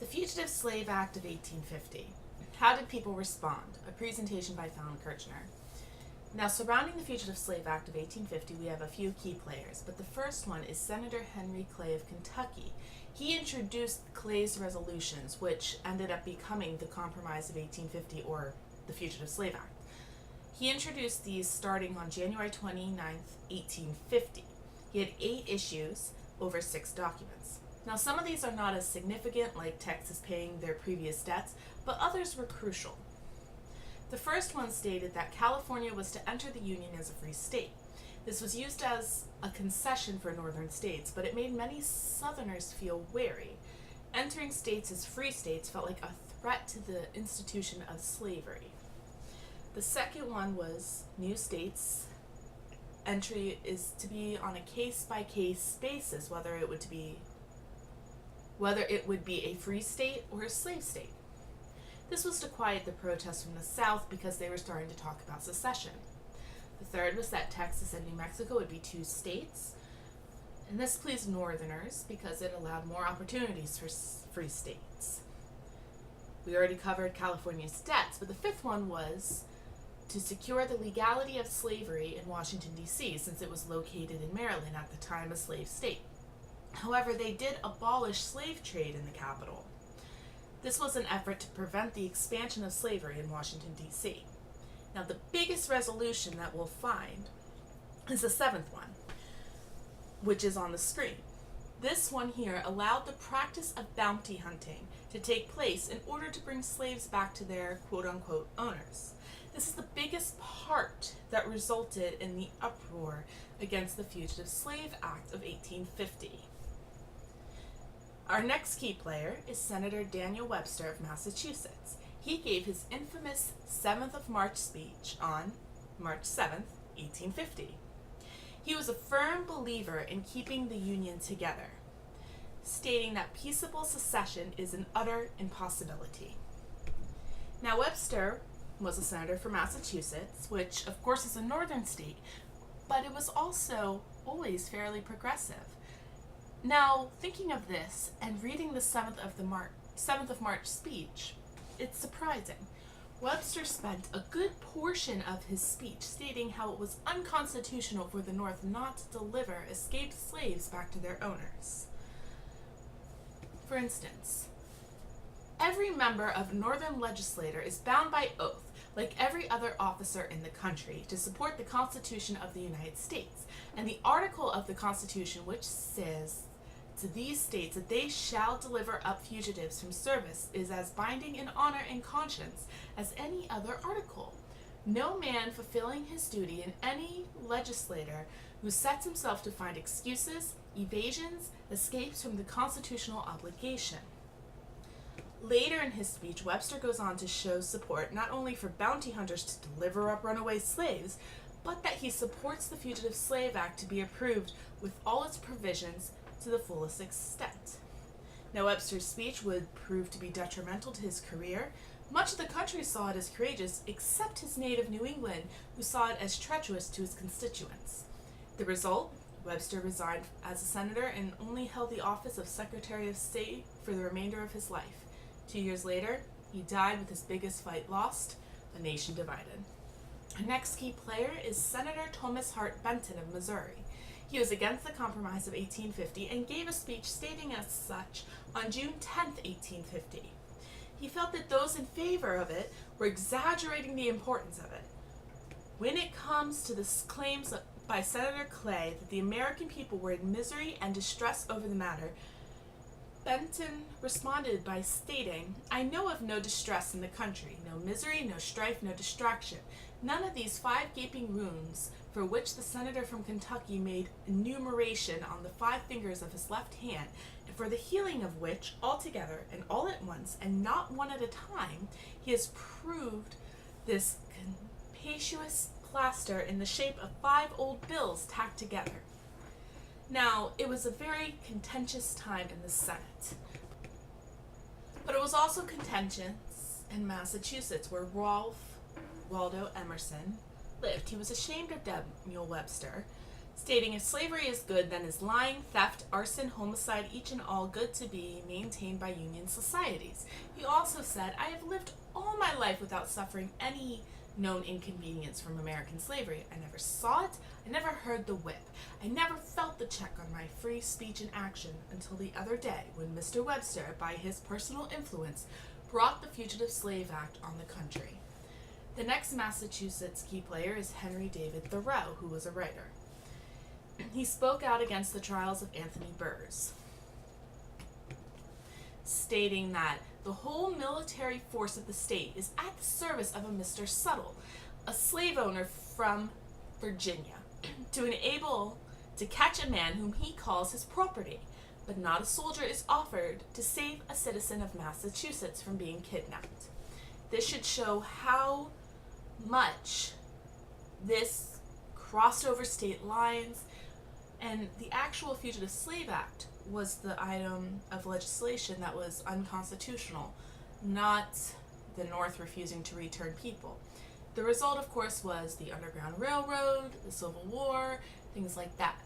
The Fugitive Slave Act of 1850. How did people respond? A presentation by Fallon Kirchner. Now, surrounding the Fugitive Slave Act of 1850, we have a few key players, but the first one is Senator Henry Clay of Kentucky. He introduced Clay's resolutions, which ended up becoming the Compromise of 1850, or the Fugitive Slave Act. He introduced these starting on January 29th, 1850. He had 8 issues over 6 documents. Now, some of these are not as significant, like Texas paying their previous debts, but others were crucial. The first one stated that California was to enter the Union as a free state. This was used as a concession for northern states, but it made many Southerners feel wary. Entering states as free states felt like a threat to the institution of slavery. The second one was new states. Entry is to be on a case-by-case basis, whether it would be a free state or a slave state. This was to quiet the protests from the South because they were starting to talk about secession. The third was that Texas and New Mexico would be 2 states, and this pleased Northerners because it allowed more opportunities for free states. We already covered California's debts, but the fifth one was to secure the legality of slavery in Washington, D.C., since it was located in Maryland at the time a slave state. However, they did abolish slave trade in the capital. This was an effort to prevent the expansion of slavery in Washington, D.C. Now, the biggest resolution that we'll find is the 7th one, which is on the screen. This one here allowed the practice of bounty hunting to take place in order to bring slaves back to their quote-unquote owners. This is the biggest part that resulted in the uproar against the Fugitive Slave Act of 1850. Our next key player is Senator Daniel Webster of Massachusetts. He gave his infamous 7th of March speech on March 7th, 1850. He was a firm believer in keeping the Union together, stating that peaceable secession is an utter impossibility. Now, Webster was a senator for Massachusetts, which of course is a northern state, but it was also always fairly progressive. Now, thinking of this and reading the 7th of March speech, it's surprising. Webster spent a good portion of his speech stating how it was unconstitutional for the North not to deliver escaped slaves back to their owners. For instance, every member of Northern legislature is bound by oath, like every other officer in the country, to support the Constitution of the United States, and the article of the Constitution which says to these states that they shall deliver up fugitives from service is as binding in honor and conscience as any other article. No man fulfilling his duty in any legislator who sets himself to find excuses, evasions, escapes from the constitutional obligation. Later in his speech, Webster goes on to show support not only for bounty hunters to deliver up runaway slaves, but that he supports the Fugitive Slave Act to be approved with all its provisions to the fullest extent. Now, Webster's speech would prove to be detrimental to his career. Much of the country saw it as courageous, except his native New England, who saw it as treacherous to his constituents. The result? Webster resigned as a senator and only held the office of Secretary of State for the remainder of his life. 2 years later, he died with his biggest fight lost, a nation divided. Our next key player is Senator Thomas Hart Benton of Missouri. He was against the Compromise of 1850 and gave a speech stating as such on June 10, 1850. He felt that those in favor of it were exaggerating the importance of it. When it comes to the claims by Senator Clay that the American people were in misery and distress over the matter, Benton responded by stating, "I know of no distress in the country, no misery, no strife, no distraction. None of these 5 gaping wounds for which the senator from Kentucky made enumeration on the 5 fingers of his left hand, and for the healing of which, altogether and all at once, and not one at a time, he has proved this capacious plaster in the shape of 5 old bills tacked together." Now, it was a very contentious time in the Senate, but it was also contentious in Massachusetts, where Ralph Waldo Emerson lived. He was ashamed of Daniel Webster, stating, if slavery is good, then is lying, theft, arson, homicide, each and all good to be maintained by Union societies. He also said, I have lived all my life without suffering any known inconvenience from American slavery. I never saw it, I never heard the whip, I never felt the check on my free speech and action until the other day when Mr. Webster, by his personal influence, brought the Fugitive Slave Act on the country. The next Massachusetts key player is Henry David Thoreau, who was a writer. He spoke out against the trials of Anthony Burrs, stating that the whole military force of the state is at the service of a Mr. Suttle, a slave owner from Virginia, to enable to catch a man whom he calls his property, but not a soldier is offered to save a citizen of Massachusetts from being kidnapped. This should show how much this crossed over state lines, and the actual Fugitive Slave Act was the item of legislation that was unconstitutional, not the North refusing to return people. The result, of course, was the Underground Railroad, the Civil War, things like that.